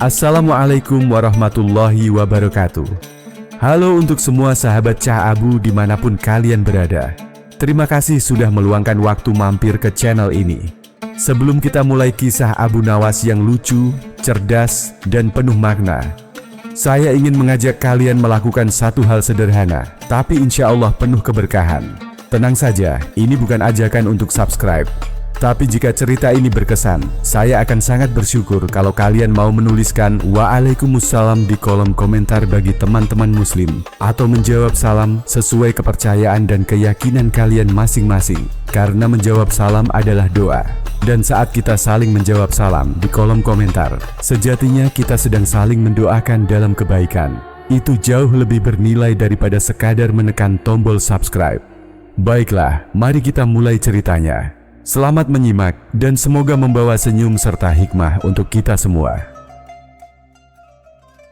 Assalamualaikum warahmatullahi wabarakatuh. Halo untuk semua sahabat Cah Abu dimanapun kalian berada. Terima kasih sudah meluangkan waktu mampir ke channel ini. Sebelum kita mulai kisah Abu Nawas yang lucu, cerdas, dan penuh makna, saya ingin mengajak kalian melakukan satu hal sederhana, tapi insya Allah penuh keberkahan. Tenang saja, ini bukan ajakan untuk subscribe. Tapi jika cerita ini berkesan, saya akan sangat bersyukur kalau kalian mau menuliskan Waalaikumsalam di kolom komentar bagi teman-teman muslim, atau menjawab salam sesuai kepercayaan dan keyakinan kalian masing-masing. Karena menjawab salam adalah doa. Dan saat kita saling menjawab salam di kolom komentar, sejatinya kita sedang saling mendoakan dalam kebaikan. Itu jauh lebih bernilai daripada sekadar menekan tombol subscribe. Baiklah, mari kita mulai ceritanya. Selamat menyimak dan semoga membawa senyum serta hikmah untuk kita semua.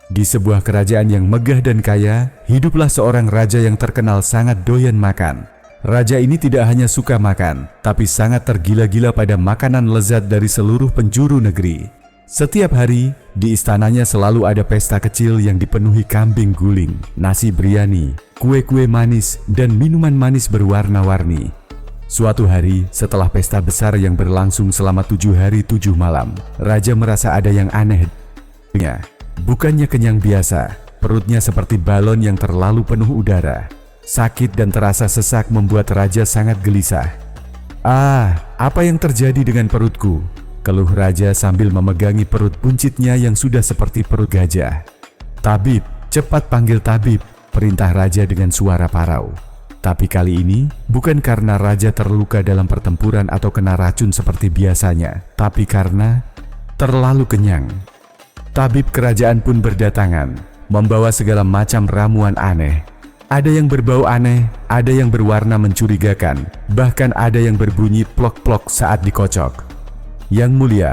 Di sebuah kerajaan yang megah dan kaya, hiduplah seorang raja yang terkenal sangat doyan makan. Raja ini tidak hanya suka makan, tapi sangat tergila-gila pada makanan lezat dari seluruh penjuru negeri. Setiap hari, di istananya selalu ada pesta kecil yang dipenuhi kambing guling, nasi biryani, kue-kue manis, dan minuman manis berwarna-warni. Suatu hari, setelah pesta besar yang berlangsung selama 7 hari 7 malam, Raja merasa ada yang aneh. Bukannya kenyang biasa, perutnya seperti balon yang terlalu penuh udara. Sakit dan terasa sesak membuat Raja sangat gelisah. Apa yang terjadi dengan perutku? Keluh Raja sambil memegangi perut buncitnya yang sudah seperti perut gajah. Tabib, cepat panggil tabib, perintah Raja dengan suara parau. Tapi kali ini, bukan karena Raja terluka dalam pertempuran atau kena racun seperti biasanya, tapi karena terlalu kenyang. Tabib kerajaan pun berdatangan, membawa segala macam ramuan aneh. Ada yang berbau aneh, ada yang berwarna mencurigakan, bahkan ada yang berbunyi plok-plok saat dikocok. Yang mulia,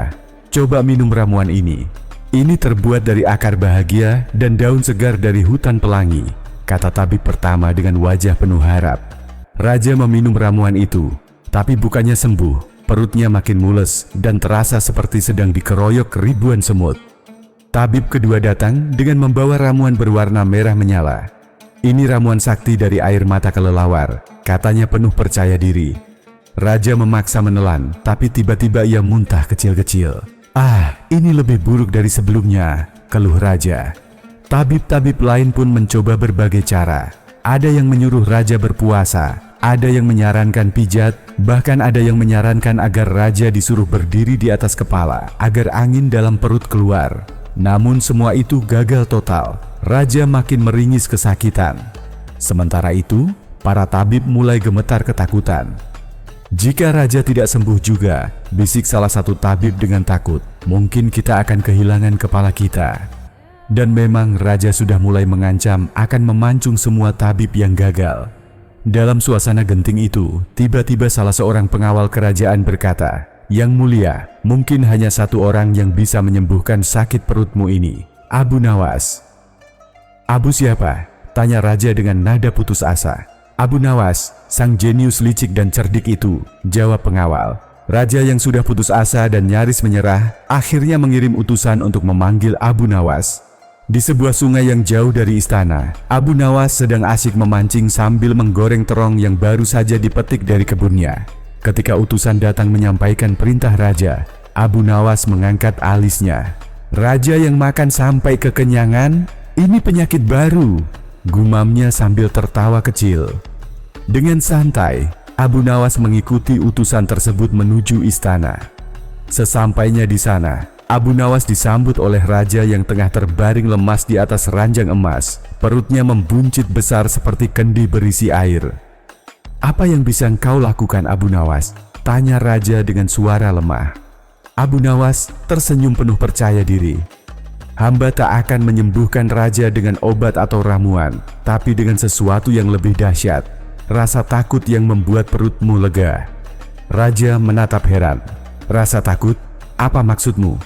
coba minum ramuan ini. Ini terbuat dari akar bahagia dan daun segar dari hutan pelangi, kata tabib pertama dengan wajah penuh harap. Raja meminum ramuan itu, tapi bukannya sembuh, perutnya makin mules dan terasa seperti sedang dikeroyok ribuan semut. Tabib kedua datang dengan membawa ramuan berwarna merah menyala. Ini ramuan sakti dari air mata kelelawar, katanya penuh percaya diri. Raja memaksa menelan, tapi tiba-tiba ia muntah kecil-kecil. Ini lebih buruk dari sebelumnya, keluh Raja. Tabib-tabib lain pun mencoba berbagai cara. Ada yang menyuruh Raja berpuasa, ada yang menyarankan pijat, bahkan ada yang menyarankan agar Raja disuruh berdiri di atas kepala agar angin dalam perut keluar. Namun semua itu gagal total. Raja makin meringis kesakitan. Sementara itu, para tabib mulai gemetar ketakutan. Jika Raja tidak sembuh juga, bisik salah satu tabib dengan takut, mungkin kita akan kehilangan kepala kita. Dan memang Raja sudah mulai mengancam akan memancung semua tabib yang gagal. Dalam suasana genting itu, tiba-tiba salah seorang pengawal kerajaan berkata, "Yang mulia, mungkin hanya satu orang yang bisa menyembuhkan sakit perutmu ini, Abu Nawas." "Abu siapa?" tanya Raja dengan nada putus asa. "Abu Nawas, sang jenius licik dan cerdik itu," jawab pengawal. Raja yang sudah putus asa dan nyaris menyerah, akhirnya mengirim utusan untuk memanggil Abu Nawas. Di sebuah sungai yang jauh dari istana, Abu Nawas sedang asyik memancing sambil menggoreng terong yang baru saja dipetik dari kebunnya. Ketika utusan datang menyampaikan perintah Raja, Abu Nawas mengangkat alisnya. "Raja yang makan sampai kekenyangan, ini penyakit baru," gumamnya sambil tertawa kecil. Dengan santai, Abu Nawas mengikuti utusan tersebut menuju istana. Sesampainya di sana, Abu Nawas disambut oleh Raja yang tengah terbaring lemas di atas ranjang emas. Perutnya membuncit besar seperti kendi berisi air. "Apa yang bisa engkau lakukan, Abu Nawas?" tanya Raja dengan suara lemah. Abu Nawas tersenyum penuh percaya diri. "Hamba tak akan menyembuhkan Raja dengan obat atau ramuan, tapi dengan sesuatu yang lebih dahsyat, rasa takut yang membuat perutmu lega." Raja menatap heran. "Rasa takut? Apa maksudmu?"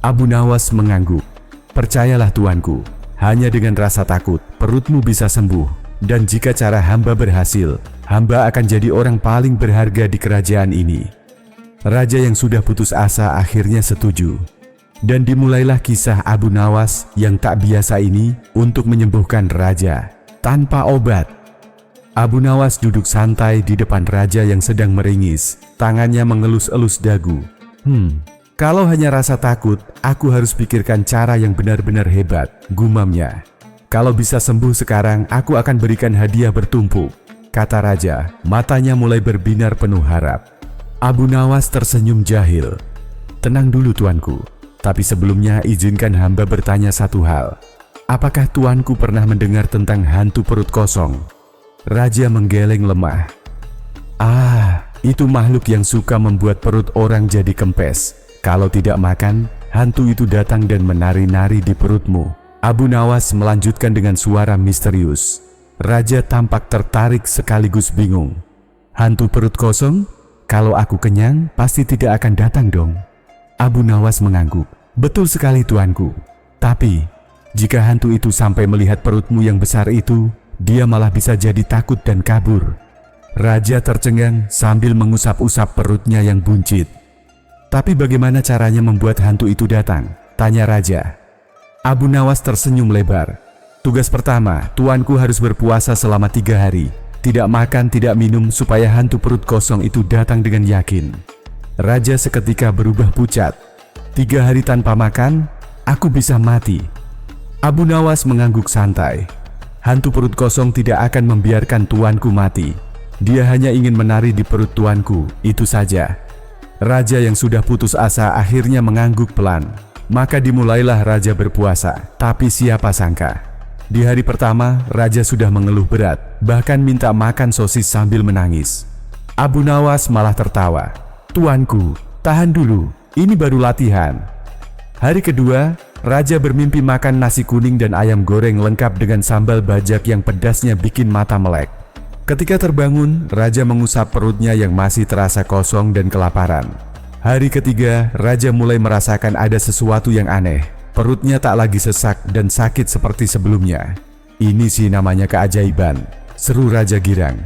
Abu Nawas mengangguk. "Percayalah tuanku, hanya dengan rasa takut, perutmu bisa sembuh. Dan jika cara hamba berhasil, hamba akan jadi orang paling berharga di kerajaan ini." Raja yang sudah putus asa akhirnya setuju. Dan dimulailah kisah Abu Nawas yang tak biasa ini untuk menyembuhkan raja tanpa obat. Abu Nawas duduk santai di depan raja yang sedang meringis, tangannya mengelus-elus dagu. Kalau hanya rasa takut, aku harus pikirkan cara yang benar-benar hebat, gumamnya. Kalau bisa sembuh sekarang, aku akan berikan hadiah bertumpuk, kata raja, matanya mulai berbinar penuh harap. Abu Nawas tersenyum jahil. Tenang dulu tuanku. Tapi sebelumnya izinkan hamba bertanya satu hal. Apakah tuanku pernah mendengar tentang hantu perut kosong? Raja menggeleng lemah. Itu makhluk yang suka membuat perut orang jadi kempes. Kalau tidak makan, hantu itu datang dan menari-nari di perutmu. Abu Nawas melanjutkan dengan suara misterius. Raja tampak tertarik sekaligus bingung. Hantu perut kosong? Kalau aku kenyang, pasti tidak akan datang dong. Abu Nawas mengangguk. Betul sekali tuanku. Tapi, jika hantu itu sampai melihat perutmu yang besar itu, dia malah bisa jadi takut dan kabur. Raja tercengang sambil mengusap-usap perutnya yang buncit. Tapi bagaimana caranya membuat hantu itu datang? Tanya raja. Abu Nawas tersenyum lebar. Tugas pertama, tuanku harus berpuasa selama 3 hari. Tidak makan, tidak minum supaya hantu perut kosong itu datang dengan yakin. Raja seketika berubah pucat. 3 hari tanpa makan, aku bisa mati. Abu Nawas mengangguk santai. Hantu perut kosong tidak akan membiarkan tuanku mati. Dia hanya ingin menari di perut tuanku, itu saja. Raja yang sudah putus asa akhirnya mengangguk pelan. Maka dimulailah raja berpuasa. Tapi siapa sangka, di hari pertama raja sudah mengeluh berat, bahkan minta makan sosis sambil menangis. Abu Nawas malah tertawa. Tuanku, tahan dulu, ini baru latihan. Hari kedua, raja bermimpi makan nasi kuning dan ayam goreng lengkap dengan sambal bajak yang pedasnya bikin mata melek. Ketika terbangun, raja mengusap perutnya yang masih terasa kosong dan kelaparan. Hari ketiga, raja mulai merasakan ada sesuatu yang aneh. Perutnya tak lagi sesak dan sakit seperti sebelumnya. Ini sih namanya keajaiban, seru raja girang.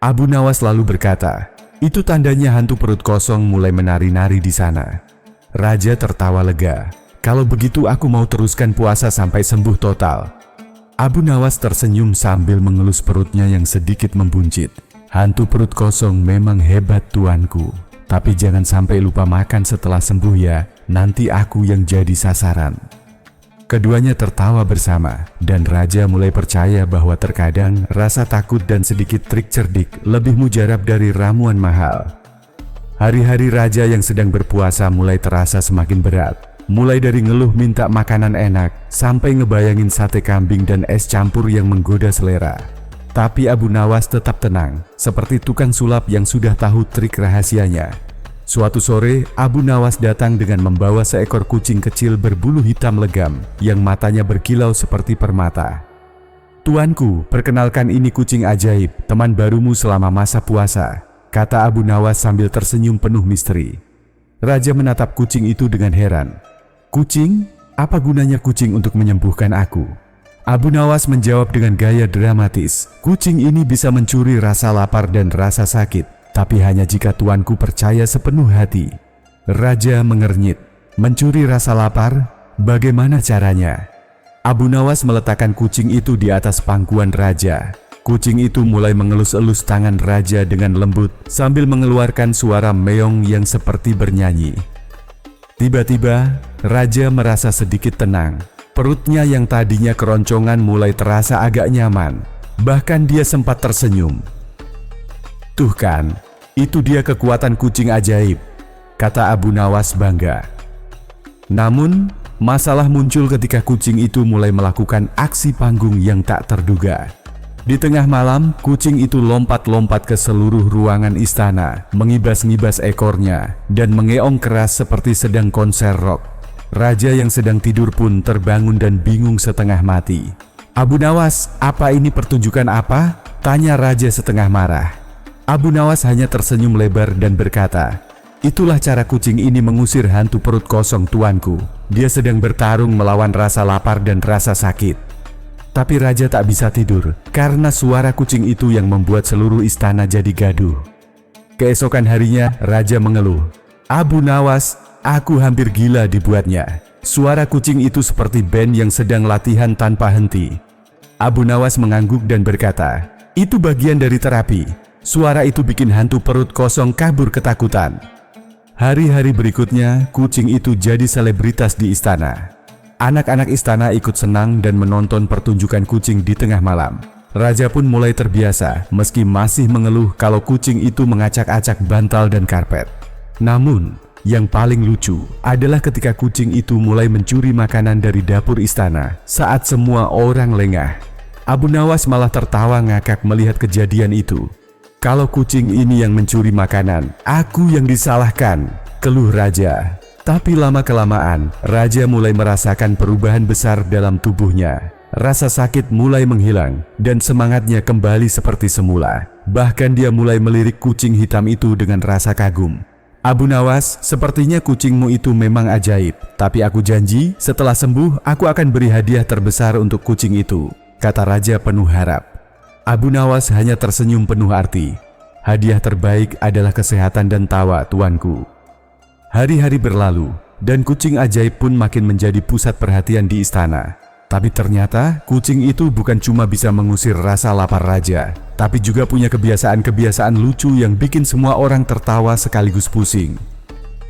Abu Nawas lalu berkata, itu tandanya hantu perut kosong mulai menari-nari di sana. Raja tertawa lega. Kalau begitu aku mau teruskan puasa sampai sembuh total. Abu Nawas tersenyum sambil mengelus perutnya yang sedikit membuncit. Hantu perut kosong memang hebat tuanku. Tapi jangan sampai lupa makan setelah sembuh ya, nanti aku yang jadi sasaran. Keduanya tertawa bersama, dan raja mulai percaya bahwa terkadang rasa takut dan sedikit trik cerdik lebih mujarab dari ramuan mahal. Hari-hari raja yang sedang berpuasa mulai terasa semakin berat. Mulai dari ngeluh minta makanan enak, sampai ngebayangin sate kambing dan es campur yang menggoda selera. Tapi Abu Nawas tetap tenang, seperti tukang sulap yang sudah tahu trik rahasianya. Suatu sore, Abu Nawas datang dengan membawa seekor kucing kecil berbulu hitam legam yang matanya berkilau seperti permata. Tuanku, perkenalkan ini kucing ajaib, teman barumu selama masa puasa, kata Abu Nawas sambil tersenyum penuh misteri. Raja menatap kucing itu dengan heran. Kucing? Apa gunanya kucing untuk menyembuhkan aku? Abu Nawas menjawab dengan gaya dramatis. Kucing ini bisa mencuri rasa lapar dan rasa sakit. Tapi hanya jika tuanku percaya sepenuh hati. Raja mengernyit. Mencuri rasa lapar? Bagaimana caranya? Abu Nawas meletakkan kucing itu di atas pangkuan raja. Kucing itu mulai mengelus-elus tangan raja dengan lembut sambil mengeluarkan suara meong yang seperti bernyanyi. Tiba-tiba, raja merasa sedikit tenang. Perutnya yang tadinya keroncongan mulai terasa agak nyaman. Bahkan dia sempat tersenyum. Tuh kan, itu dia kekuatan kucing ajaib, kata Abu Nawas bangga. Namun, masalah muncul ketika kucing itu mulai melakukan aksi panggung yang tak terduga. Di tengah malam, kucing itu lompat-lompat ke seluruh ruangan istana, mengibas-ngibas ekornya, dan mengeong keras seperti sedang konser rock. Raja yang sedang tidur pun terbangun dan bingung setengah mati. Abu Nawas, apa ini pertunjukan apa? Tanya raja setengah marah. Abu Nawas hanya tersenyum lebar dan berkata, itulah cara kucing ini mengusir hantu perut kosong tuanku. Dia sedang bertarung melawan rasa lapar dan rasa sakit. Tapi raja tak bisa tidur karena suara kucing itu yang membuat seluruh istana jadi gaduh. Keesokan harinya, raja mengeluh. Abu Nawas, aku hampir gila dibuatnya. Suara kucing itu seperti band yang sedang latihan tanpa henti. Abu Nawas mengangguk dan berkata, "Itu bagian dari terapi." Suara itu bikin hantu perut kosong kabur ketakutan. Hari-hari berikutnya, kucing itu jadi selebritas di istana. Anak-anak istana ikut senang dan menonton pertunjukan kucing di tengah malam. Raja pun mulai terbiasa, meski masih mengeluh kalau kucing itu mengacak-acak bantal dan karpet. Namun, yang paling lucu adalah ketika kucing itu mulai mencuri makanan dari dapur istana saat semua orang lengah. Abu Nawas malah tertawa ngakak melihat kejadian itu. "Kalau kucing ini yang mencuri makanan, aku yang disalahkan," keluh raja. Tapi lama-kelamaan, raja mulai merasakan perubahan besar dalam tubuhnya. Rasa sakit mulai menghilang dan semangatnya kembali seperti semula. Bahkan dia mulai melirik kucing hitam itu dengan rasa kagum. "Abu Nawas, sepertinya kucingmu itu memang ajaib. Tapi aku janji, setelah sembuh, aku akan beri hadiah terbesar untuk kucing itu," kata raja penuh harap. Abu Nawas hanya tersenyum penuh arti. "Hadiah terbaik adalah kesehatan dan tawa, tuanku." Hari-hari berlalu, dan kucing ajaib pun makin menjadi pusat perhatian di istana. Tapi ternyata, kucing itu bukan cuma bisa mengusir rasa lapar raja, tapi juga punya kebiasaan-kebiasaan lucu yang bikin semua orang tertawa sekaligus pusing.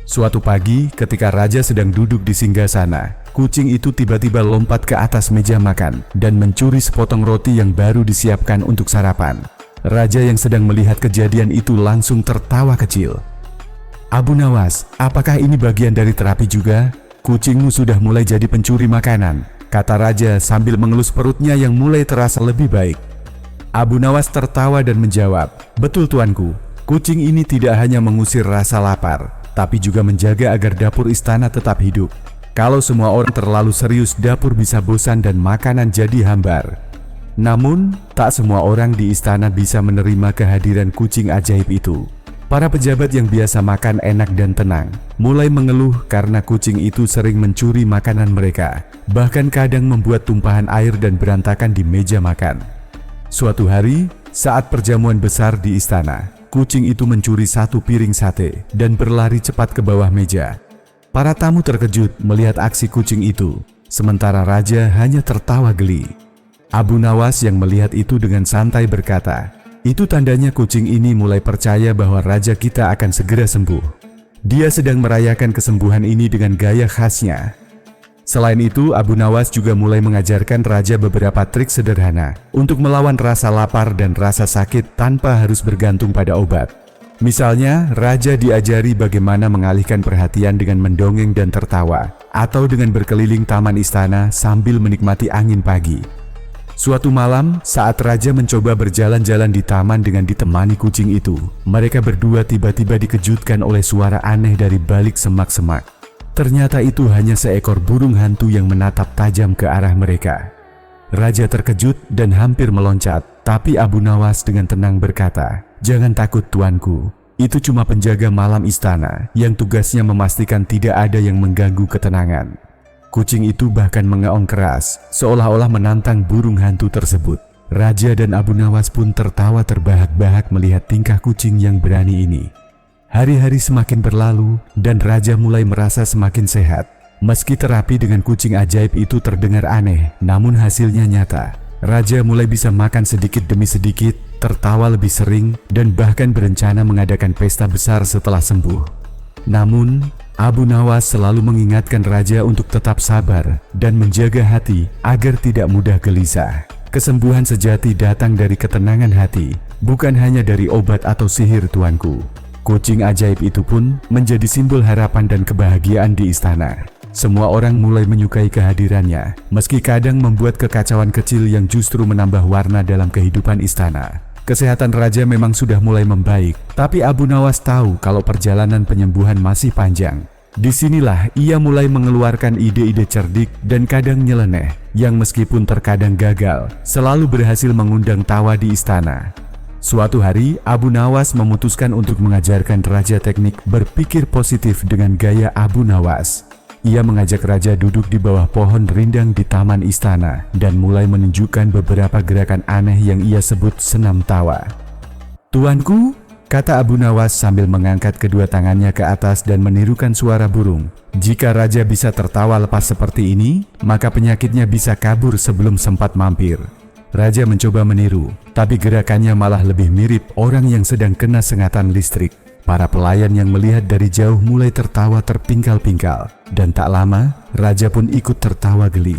Suatu pagi, ketika raja sedang duduk di singgasana, kucing itu tiba-tiba lompat ke atas meja makan dan mencuri sepotong roti yang baru disiapkan untuk sarapan. Raja yang sedang melihat kejadian itu langsung tertawa kecil. "Abu Nawas, apakah ini bagian dari terapi juga? Kucingmu sudah mulai jadi pencuri makanan," kata raja sambil mengelus perutnya yang mulai terasa lebih baik. Abu Nawas tertawa dan menjawab, "Betul tuanku, kucing ini tidak hanya mengusir rasa lapar, tapi juga menjaga agar dapur istana tetap hidup. Kalau semua orang terlalu serius, dapur bisa bosan dan makanan jadi hambar." Namun, tak semua orang di istana bisa menerima kehadiran kucing ajaib itu. Para pejabat yang biasa makan enak dan tenang mulai mengeluh karena kucing itu sering mencuri makanan mereka, bahkan kadang membuat tumpahan air dan berantakan di meja makan. Suatu hari, saat perjamuan besar di istana, kucing itu mencuri satu piring sate dan berlari cepat ke bawah meja. Para tamu terkejut melihat aksi kucing itu, sementara raja hanya tertawa geli. Abu Nawas yang melihat itu dengan santai berkata, "Itu tandanya kucing ini mulai percaya bahwa raja kita akan segera sembuh. Dia sedang merayakan kesembuhan ini dengan gaya khasnya." Selain itu, Abu Nawas juga mulai mengajarkan raja beberapa trik sederhana untuk melawan rasa lapar dan rasa sakit tanpa harus bergantung pada obat. Misalnya, raja diajari bagaimana mengalihkan perhatian dengan mendongeng dan tertawa, atau dengan berkeliling taman istana sambil menikmati angin pagi. Suatu malam, saat raja mencoba berjalan-jalan di taman dengan ditemani kucing itu, mereka berdua tiba-tiba dikejutkan oleh suara aneh dari balik semak-semak. Ternyata itu hanya seekor burung hantu yang menatap tajam ke arah mereka. Raja terkejut dan hampir meloncat, tapi Abu Nawas dengan tenang berkata, "Jangan takut tuanku, itu cuma penjaga malam istana yang tugasnya memastikan tidak ada yang mengganggu ketenangan." Kucing itu bahkan mengeong keras, seolah-olah menantang burung hantu tersebut. Raja dan Abu Nawas pun tertawa terbahak-bahak melihat tingkah kucing yang berani ini. Hari-hari semakin berlalu, dan raja mulai merasa semakin sehat. Meski terapi dengan kucing ajaib itu terdengar aneh, namun hasilnya nyata. Raja mulai bisa makan sedikit demi sedikit, tertawa lebih sering, dan bahkan berencana mengadakan pesta besar setelah sembuh. Namun, Abu Nawas selalu mengingatkan raja untuk tetap sabar dan menjaga hati agar tidak mudah gelisah. Kesembuhan sejati datang dari ketenangan hati, bukan hanya dari obat atau sihir tuanku. Kucing ajaib itu pun menjadi simbol harapan dan kebahagiaan di istana. Semua orang mulai menyukai kehadirannya, meski kadang membuat kekacauan kecil yang justru menambah warna dalam kehidupan istana. Kesehatan raja memang sudah mulai membaik, tapi Abu Nawas tahu kalau perjalanan penyembuhan masih panjang. Disinilah ia mulai mengeluarkan ide-ide cerdik dan kadang nyeleneh, yang meskipun terkadang gagal, selalu berhasil mengundang tawa di istana. Suatu hari, Abu Nawas memutuskan untuk mengajarkan raja teknik berpikir positif dengan gaya Abu Nawas. Ia mengajak raja duduk di bawah pohon rindang di taman istana dan mulai menunjukkan beberapa gerakan aneh yang ia sebut senam tawa. "Tuanku, kata Abu Nawas sambil mengangkat kedua tangannya ke atas dan menirukan suara burung. Jika raja bisa tertawa lepas seperti ini, maka penyakitnya bisa kabur sebelum sempat mampir. Raja mencoba meniru, tapi gerakannya malah lebih mirip orang yang sedang kena sengatan listrik. Para pelayan yang melihat dari jauh mulai tertawa terpingkal-pingkal, dan tak lama, raja pun ikut tertawa geli.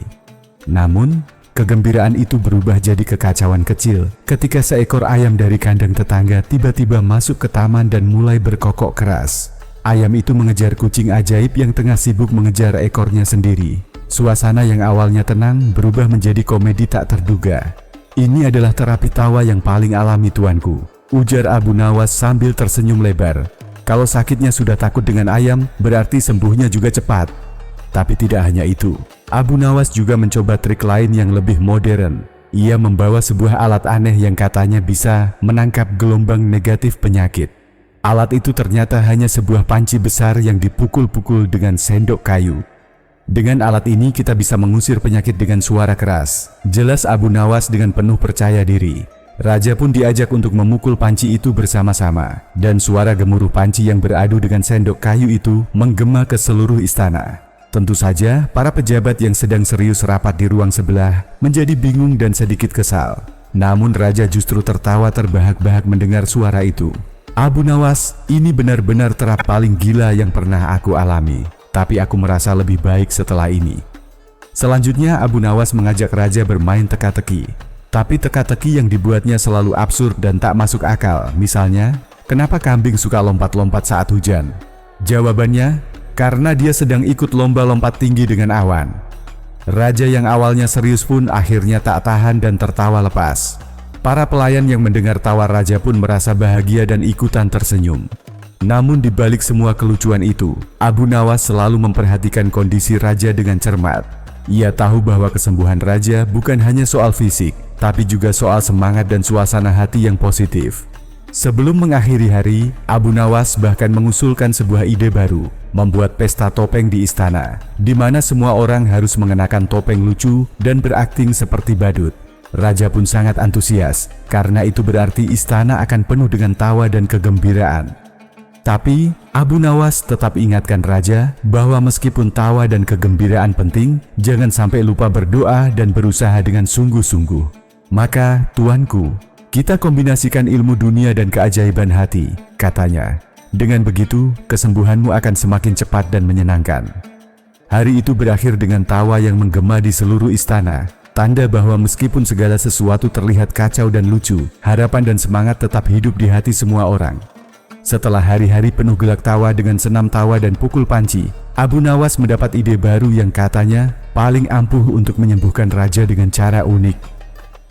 Namun, kegembiraan itu berubah jadi kekacauan kecil ketika seekor ayam dari kandang tetangga tiba-tiba masuk ke taman dan mulai berkokok keras. Ayam itu mengejar kucing ajaib yang tengah sibuk mengejar ekornya sendiri. Suasana yang awalnya tenang berubah menjadi komedi tak terduga. Ini adalah terapi tawa yang paling alami tuanku, ujar Abu Nawas sambil tersenyum lebar. Kalau sakitnya sudah takut dengan ayam, berarti sembuhnya juga cepat. Tapi tidak hanya itu, Abu Nawas juga mencoba trik lain yang lebih modern. Ia membawa sebuah alat aneh yang katanya bisa menangkap gelombang negatif penyakit. Alat itu ternyata hanya sebuah panci besar yang dipukul-pukul dengan sendok kayu. Dengan alat ini kita bisa mengusir penyakit dengan suara keras, jelas Abu Nawas dengan penuh percaya diri. Raja pun diajak untuk memukul panci itu bersama-sama, dan suara gemuruh panci yang beradu dengan sendok kayu itu menggema ke seluruh istana. Tentu saja, para pejabat yang sedang serius rapat di ruang sebelah menjadi bingung dan sedikit kesal. Namun raja justru tertawa terbahak-bahak mendengar suara itu. Abu Nawas, ini benar-benar terap paling gila yang pernah aku alami. Tapi aku merasa lebih baik setelah ini. Selanjutnya Abu Nawas mengajak raja bermain teka-teki. Tapi teka-teki yang dibuatnya selalu absurd dan tak masuk akal. Misalnya, kenapa kambing suka lompat-lompat saat hujan? Jawabannya, karena dia sedang ikut lomba lompat tinggi dengan awan. Raja yang awalnya serius pun akhirnya tak tahan dan tertawa lepas. Para pelayan yang mendengar tawa raja pun merasa bahagia dan ikutan tersenyum. Namun di balik semua kelucuan itu, Abu Nawas selalu memperhatikan kondisi raja dengan cermat. Ia tahu bahwa kesembuhan raja bukan hanya soal fisik, tapi juga soal semangat dan suasana hati yang positif. Sebelum mengakhiri hari, Abu Nawas bahkan mengusulkan sebuah ide baru, membuat pesta topeng di istana, di mana semua orang harus mengenakan topeng lucu dan berakting seperti badut. Raja pun sangat antusias, karena itu berarti istana akan penuh dengan tawa dan kegembiraan. Tapi, Abu Nawas tetap ingatkan raja bahwa meskipun tawa dan kegembiraan penting, jangan sampai lupa berdoa dan berusaha dengan sungguh-sungguh. Maka, tuanku, kita kombinasikan ilmu dunia dan keajaiban hati, katanya. Dengan begitu, kesembuhanmu akan semakin cepat dan menyenangkan. Hari itu berakhir dengan tawa yang menggema di seluruh istana. Tanda bahwa meskipun segala sesuatu terlihat kacau dan lucu, harapan dan semangat tetap hidup di hati semua orang. Setelah hari-hari penuh gelak tawa dengan senam tawa dan pukul panci, Abu Nawas mendapat ide baru yang katanya paling ampuh untuk menyembuhkan raja dengan cara unik.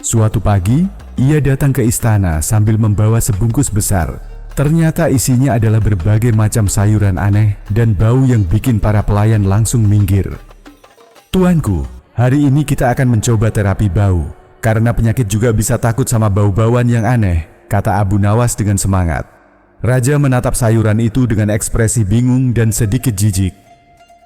Suatu pagi, ia datang ke istana sambil membawa sebungkus besar. Ternyata isinya adalah berbagai macam sayuran aneh dan bau yang bikin para pelayan langsung minggir. Tuanku, hari ini kita akan mencoba terapi bau, karena penyakit juga bisa takut sama bau-bauan yang aneh, kata Abu Nawas dengan semangat. Raja menatap sayuran itu dengan ekspresi bingung dan sedikit jijik.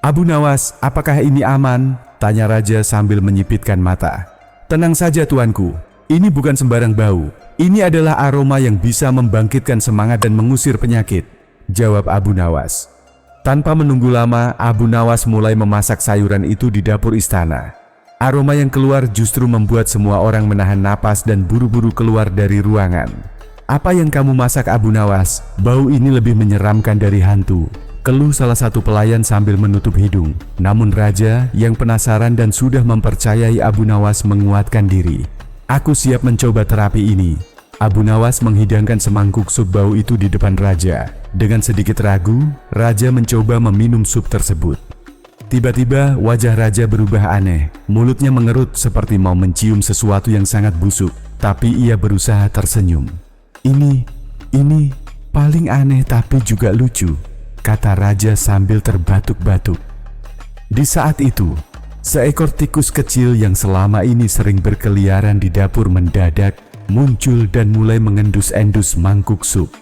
Abu Nawas, apakah ini aman? Tanya raja sambil menyipitkan mata. Tenang saja tuanku, ini bukan sembarang bau. Ini adalah aroma yang bisa membangkitkan semangat dan mengusir penyakit, jawab Abu Nawas. Tanpa menunggu lama, Abu Nawas mulai memasak sayuran itu di dapur istana. Aroma yang keluar justru membuat semua orang menahan napas dan buru-buru keluar dari ruangan. Apa yang kamu masak, Abu Nawas? Bau ini lebih menyeramkan dari hantu, keluh salah satu pelayan sambil menutup hidung. Namun raja yang penasaran dan sudah mempercayai Abu Nawas menguatkan diri. Aku siap mencoba terapi ini. Abu Nawas menghidangkan semangkuk sup bau itu di depan raja. Dengan sedikit ragu, raja mencoba meminum sup tersebut. Tiba-tiba wajah raja berubah aneh. Mulutnya mengerut seperti mau mencium sesuatu yang sangat busuk. Tapi ia berusaha tersenyum. Ini paling aneh tapi juga lucu, kata raja sambil terbatuk-batuk. Di saat itu, seekor tikus kecil yang selama ini sering berkeliaran di dapur mendadak muncul dan mulai mengendus-endus mangkuk sup.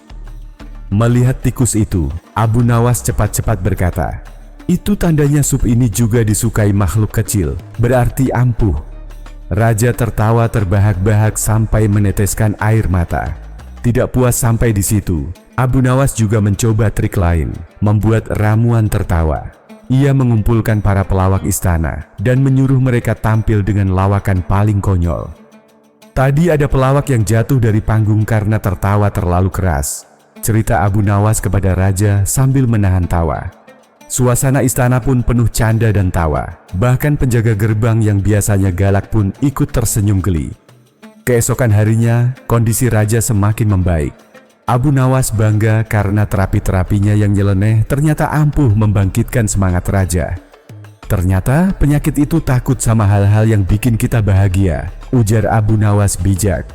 Melihat tikus itu, Abu Nawas cepat-cepat berkata, "Itu tandanya sup ini juga disukai makhluk kecil, berarti ampuh." Raja tertawa terbahak-bahak sampai meneteskan air mata. Tidak puas sampai di situ, Abu Nawas juga mencoba trik lain, membuat ramuan tertawa. Ia mengumpulkan para pelawak istana dan menyuruh mereka tampil dengan lawakan paling konyol. Tadi ada pelawak yang jatuh dari panggung karena tertawa terlalu keras. Cerita Abu Nawas kepada raja sambil menahan tawa. Suasana istana pun penuh canda dan tawa. Bahkan penjaga gerbang yang biasanya galak pun ikut tersenyum geli. Keesokan harinya, kondisi raja semakin membaik. Abu Nawas bangga karena terapi-terapinya yang nyeleneh ternyata ampuh membangkitkan semangat raja. Ternyata penyakit itu takut sama hal-hal yang bikin kita bahagia, ujar Abu Nawas bijak.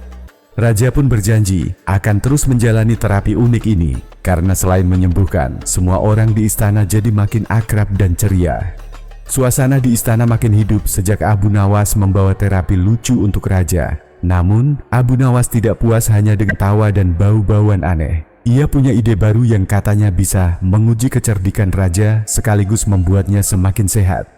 Raja pun berjanji akan terus menjalani terapi unik ini, karena selain menyembuhkan, semua orang di istana jadi makin akrab dan ceria. Suasana di istana makin hidup sejak Abu Nawas membawa terapi lucu untuk raja. Namun, Abu Nawas tidak puas hanya dengan tawa dan bau-bauan aneh. Ia punya ide baru yang katanya bisa menguji kecerdikan raja sekaligus membuatnya semakin sehat.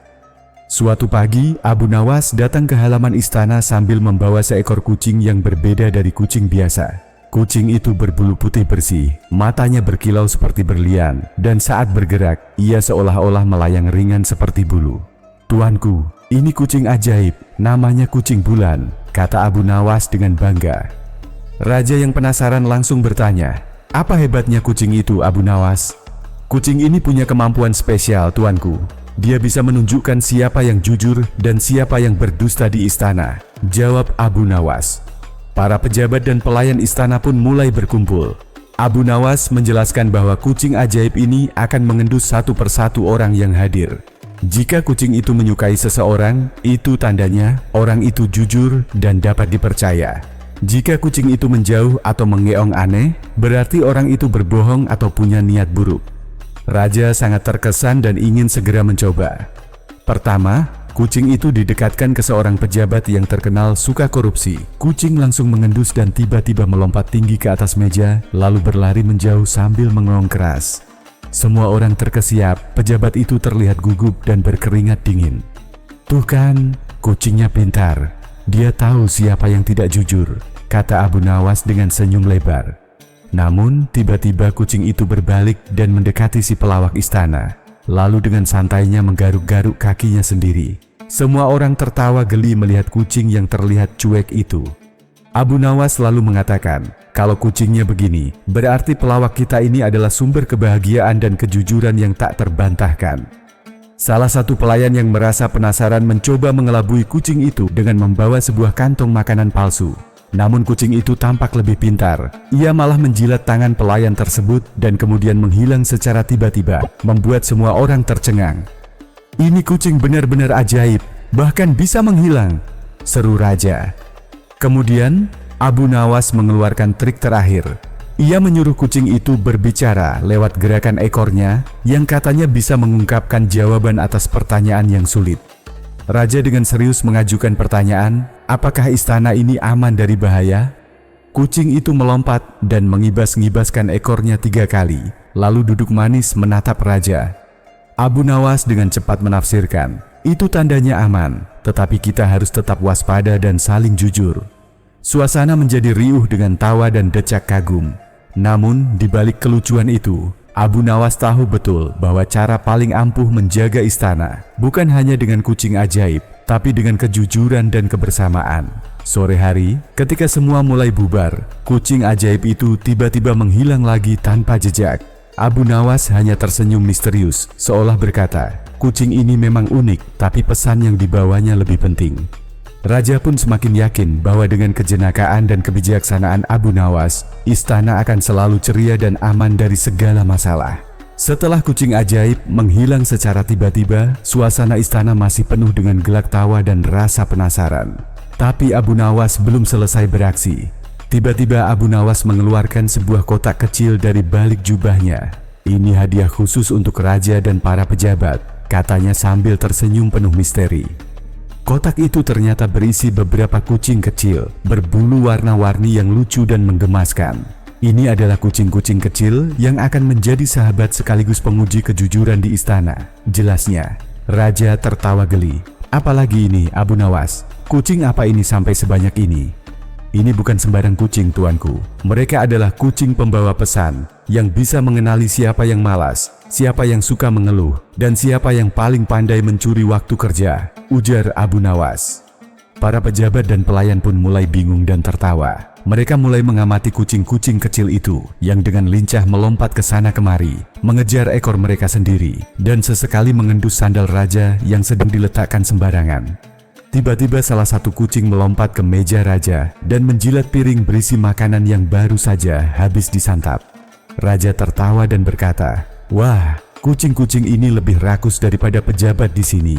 Suatu pagi, Abu Nawas datang ke halaman istana sambil membawa seekor kucing yang berbeda dari kucing biasa. Kucing itu berbulu putih bersih, matanya berkilau seperti berlian, dan saat bergerak, ia seolah-olah melayang ringan seperti bulu. "Tuanku, ini kucing ajaib, namanya kucing bulan," kata Abu Nawas dengan bangga. Raja yang penasaran langsung bertanya, "Apa hebatnya kucing itu, Abu Nawas?" "Kucing ini punya kemampuan spesial, tuanku. Dia bisa menunjukkan siapa yang jujur dan siapa yang berdusta di istana," jawab Abu Nawas. Para pejabat dan pelayan istana pun mulai berkumpul. Abu Nawas menjelaskan bahwa kucing ajaib ini akan mengendus satu persatu orang yang hadir. Jika kucing itu menyukai seseorang, itu tandanya orang itu jujur dan dapat dipercaya. Jika kucing itu menjauh atau mengeong aneh, berarti orang itu berbohong atau punya niat buruk. Raja sangat terkesan dan ingin segera mencoba. Pertama, kucing itu didekatkan ke seorang pejabat yang terkenal suka korupsi. Kucing langsung mengendus dan tiba-tiba melompat tinggi ke atas meja, lalu berlari menjauh sambil mengeong keras. Semua orang terkesiap, pejabat itu terlihat gugup dan berkeringat dingin. "Tuh kan, kucingnya pintar. Dia tahu siapa yang tidak jujur," kata Abu Nawas dengan senyum lebar. Namun, tiba-tiba kucing itu berbalik dan mendekati si pelawak istana. Lalu dengan santainya menggaruk-garuk kakinya sendiri. Semua orang tertawa geli melihat kucing yang terlihat cuek itu. Abu Nawas lalu mengatakan, "Kalau kucingnya begini, berarti pelawak kita ini adalah sumber kebahagiaan dan kejujuran yang tak terbantahkan." Salah satu pelayan yang merasa penasaran mencoba mengelabui kucing itu dengan membawa sebuah kantong makanan palsu. Namun kucing itu tampak lebih pintar. Ia malah menjilat tangan pelayan tersebut dan kemudian menghilang secara tiba-tiba, membuat semua orang tercengang. "Ini kucing benar-benar ajaib, bahkan bisa menghilang," seru raja. Kemudian, Abu Nawas mengeluarkan trik terakhir. Ia menyuruh kucing itu berbicara lewat gerakan ekornya yang katanya bisa mengungkapkan jawaban atas pertanyaan yang sulit. Raja dengan serius mengajukan pertanyaan, "Apakah istana ini aman dari bahaya?" Kucing itu melompat dan mengibas-ngibaskan ekornya 3 kali, lalu duduk manis menatap raja. Abu Nawas dengan cepat menafsirkan, "Itu tandanya aman, tetapi kita harus tetap waspada dan saling jujur." Suasana menjadi riuh dengan tawa dan decak kagum. Namun, di balik kelucuan itu, Abu Nawas tahu betul bahwa cara paling ampuh menjaga istana bukan hanya dengan kucing ajaib, tapi dengan kejujuran dan kebersamaan. Sore hari, ketika semua mulai bubar, kucing ajaib itu tiba-tiba menghilang lagi tanpa jejak. Abu Nawas hanya tersenyum misterius, seolah berkata, "Kucing ini memang unik, tapi pesan yang dibawanya lebih penting." Raja pun semakin yakin bahwa dengan kejenakaan dan kebijaksanaan Abu Nawas, istana akan selalu ceria dan aman dari segala masalah. Setelah kucing ajaib menghilang secara tiba-tiba, suasana istana masih penuh dengan gelak tawa dan rasa penasaran. Tapi Abu Nawas belum selesai beraksi. Tiba-tiba Abu Nawas mengeluarkan sebuah kotak kecil dari balik jubahnya. "Ini hadiah khusus untuk raja dan para pejabat," katanya sambil tersenyum penuh misteri. Kotak itu ternyata berisi beberapa kucing kecil, berbulu warna-warni yang lucu dan menggemaskan. Ini adalah kucing-kucing kecil yang akan menjadi sahabat sekaligus penguji kejujuran di istana, jelasnya. Raja tertawa geli. "Apalagi ini, Abu Nawas? Kucing apa ini sampai sebanyak ini?" Ini bukan sembarang kucing, tuanku. Mereka adalah kucing pembawa pesan yang bisa mengenali siapa yang malas, siapa yang suka mengeluh, dan siapa yang paling pandai mencuri waktu kerja, ujar Abu Nawas. Para pejabat dan pelayan pun mulai bingung dan tertawa. Mereka mulai mengamati kucing-kucing kecil itu yang dengan lincah melompat ke sana kemari, mengejar ekor mereka sendiri, dan sesekali mengendus sandal raja yang sedang diletakkan sembarangan. Tiba-tiba salah satu kucing melompat ke meja raja dan menjilat piring berisi makanan yang baru saja habis disantap. Raja tertawa dan berkata, "Wah, kucing-kucing ini lebih rakus daripada pejabat di sini."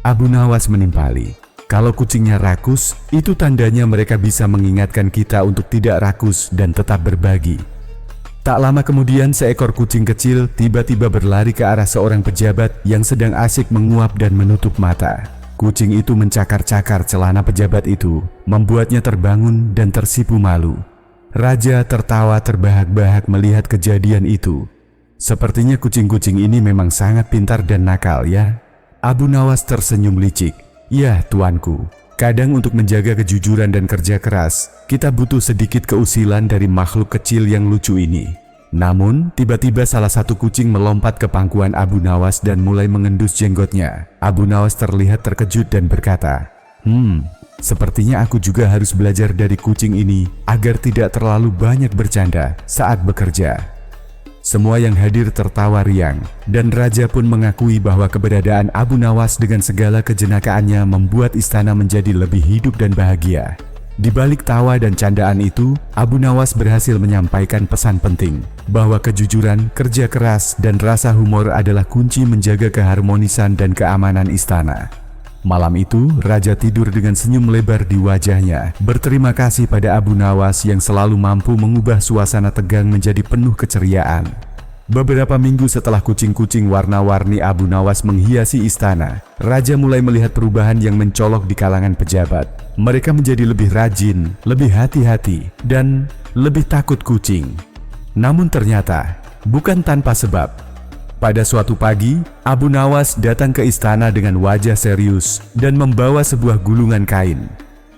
Abu Nawas menimpali, "Kalau kucingnya rakus, itu tandanya mereka bisa mengingatkan kita untuk tidak rakus dan tetap berbagi." Tak lama kemudian seekor kucing kecil tiba-tiba berlari ke arah seorang pejabat yang sedang asik menguap dan menutup mata. Kucing itu mencakar-cakar celana pejabat itu, membuatnya terbangun dan tersipu malu. Raja tertawa terbahak-bahak melihat kejadian itu. Sepertinya kucing-kucing ini memang sangat pintar dan nakal, ya? Abu Nawas tersenyum licik. "Ya, tuanku. Kadang untuk menjaga kejujuran dan kerja keras, kita butuh sedikit keusilan dari makhluk kecil yang lucu ini." Namun, tiba-tiba salah satu kucing melompat ke pangkuan Abu Nawas dan mulai mengendus jenggotnya. Abu Nawas terlihat terkejut dan berkata, sepertinya aku juga harus belajar dari kucing ini agar tidak terlalu banyak bercanda saat bekerja." Semua yang hadir tertawa riang, dan raja pun mengakui bahwa keberadaan Abu Nawas dengan segala kejenakaannya membuat istana menjadi lebih hidup dan bahagia. Di balik tawa dan candaan itu, Abu Nawas berhasil menyampaikan pesan penting bahwa kejujuran, kerja keras, dan rasa humor adalah kunci menjaga keharmonisan dan keamanan istana. Malam itu, raja tidur dengan senyum lebar di wajahnya, berterima kasih pada Abu Nawas yang selalu mampu mengubah suasana tegang menjadi penuh keceriaan. Beberapa minggu setelah kucing-kucing warna-warni Abu Nawas menghiasi istana, raja mulai melihat perubahan yang mencolok di kalangan pejabat. Mereka menjadi lebih rajin, lebih hati-hati, dan lebih takut kucing. Namun ternyata, bukan tanpa sebab. Pada suatu pagi, Abu Nawas datang ke istana dengan wajah serius dan membawa sebuah gulungan kain.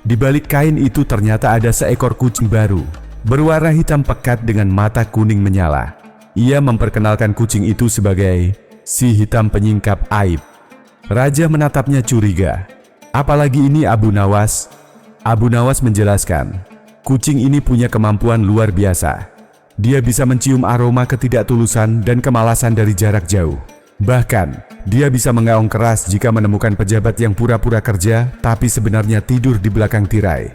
Di balik kain itu ternyata ada seekor kucing baru, berwarna hitam pekat dengan mata kuning menyala. Ia memperkenalkan kucing itu sebagai si hitam penyingkap aib. Raja menatapnya curiga. Apalagi ini Abu Nawas? Abu Nawas menjelaskan, kucing ini punya kemampuan luar biasa. Dia bisa mencium aroma ketidaktulusan dan kemalasan dari jarak jauh. Bahkan, dia bisa mengaung keras jika menemukan pejabat yang pura-pura kerja tapi sebenarnya tidur di belakang tirai.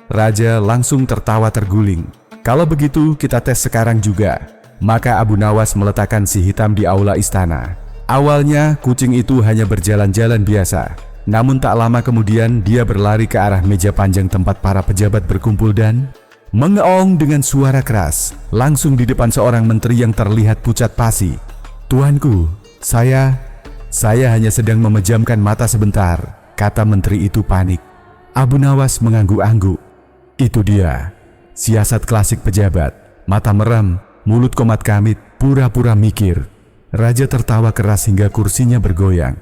Raja langsung tertawa terguling. "Kalau begitu, kita tes sekarang juga." Maka Abu Nawas meletakkan si hitam di aula istana. Awalnya, kucing itu hanya berjalan-jalan biasa. Namun tak lama kemudian, dia berlari ke arah meja panjang tempat para pejabat berkumpul dan mengeong dengan suara keras, langsung di depan seorang menteri yang terlihat pucat pasi. "Tuanku, saya hanya sedang memejamkan mata sebentar," kata menteri itu panik. Abu Nawas mengangguk-angguk. Itu dia, siasat klasik pejabat, mata merem, mulut komat kamit, pura-pura mikir. Raja tertawa keras hingga kursinya bergoyang.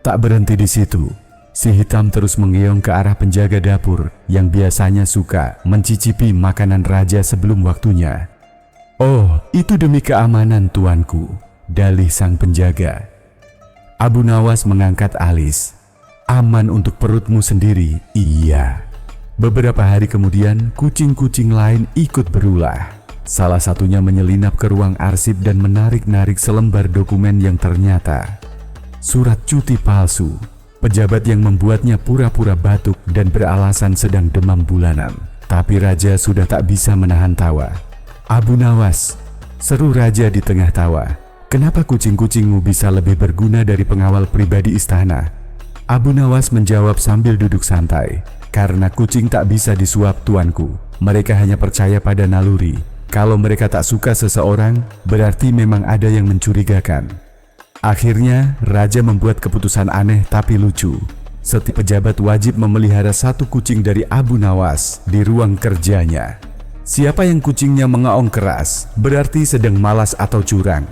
Tak berhenti di situ, si hitam terus mengeong ke arah penjaga dapur yang biasanya suka mencicipi makanan raja sebelum waktunya. "Oh, itu demi keamanan, tuanku," dalih sang penjaga. Abu Nawas mengangkat alis. "Aman untuk perutmu sendiri, iya." Beberapa hari kemudian, kucing-kucing lain ikut berulah. Salah satunya menyelinap ke ruang arsip dan menarik-narik selembar dokumen yang ternyata surat cuti palsu. Pejabat yang membuatnya pura-pura batuk dan beralasan sedang demam bulanan. Tapi raja sudah tak bisa menahan tawa. "Abu Nawas," seru raja di tengah tawa, "kenapa kucing-kucingmu bisa lebih berguna dari pengawal pribadi istana?" Abu Nawas menjawab sambil duduk santai, "Karena kucing tak bisa disuap, tuanku. Mereka hanya percaya pada naluri. Kalau mereka tak suka seseorang, berarti memang ada yang mencurigakan." Akhirnya, raja membuat keputusan aneh tapi lucu. Setiap pejabat wajib memelihara satu kucing dari Abu Nawas di ruang kerjanya. Siapa yang kucingnya mengeong keras, berarti sedang malas atau curang.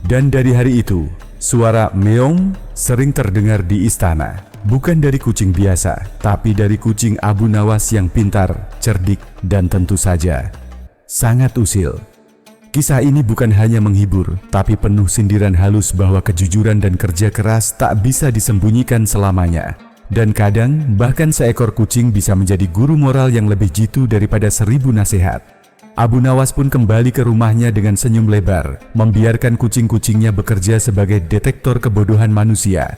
Dan dari hari itu, suara meong sering terdengar di istana. Bukan dari kucing biasa, tapi dari kucing Abu Nawas yang pintar, cerdik, dan tentu saja sangat usil. Kisah ini bukan hanya menghibur, tapi penuh sindiran halus bahwa kejujuran dan kerja keras tak bisa disembunyikan selamanya. Dan kadang, bahkan seekor kucing bisa menjadi guru moral yang lebih jitu daripada 1000 nasihat. Abu Nawas pun kembali ke rumahnya dengan senyum lebar, membiarkan kucing-kucingnya bekerja sebagai detektor kebodohan manusia.